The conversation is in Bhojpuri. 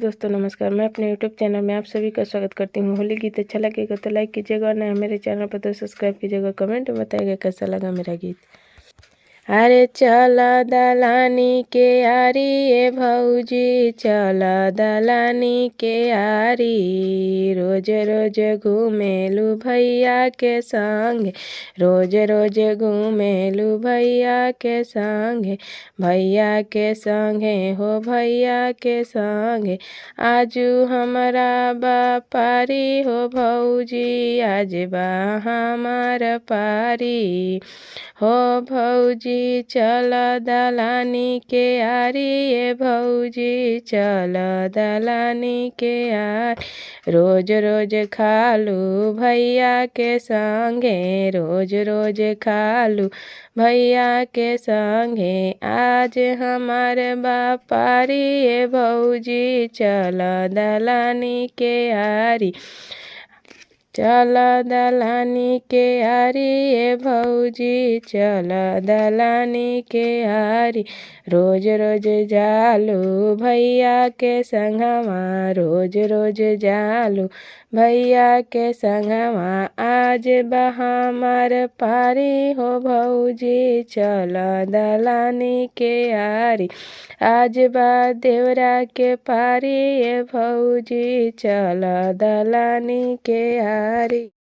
दोस्तों नमस्कार, मैं अपने यूट्यूब चैनल में आप सभी का स्वागत करती हूँ। होली गीत अच्छा लगेगा तो लाइक कीजिएगा और नया मेरे चैनल पर तो सब्सक्राइब कीजिएगा। कमेंट में बताइएगा कैसा लगा मेरा गीत। अरे चला दलानी के आरी ए भौजी, चला दलानी के आरी, रोज रोज घूमेलू भैया के संग, रोज रोज घूमेलू भैया के संग, भैया के संगे हो भैया के संगे, आजू हमारा बापारी हो भौजी, आज बा हमार पारी हो भौजी, चल दलानी के आरी ए भौजी, चल दलानी के आरी, रोज रोज खालू भैया के संगे, रोज रोज खालू भैया के संगे, आज हमार बापारी ए भौजी, चल दलानी के आरी, चल दलानी के आरी ए भौजी, चल दलानी के आरी, रोज रोज जालू भैया के संगवा, रोज रोज जालू भैया के संगवा, आज बा हमार पारी हो भौजी, चल दलानी के आरी, आज बा देवरा के पारी ए भौजी, चल दलानी के आरी।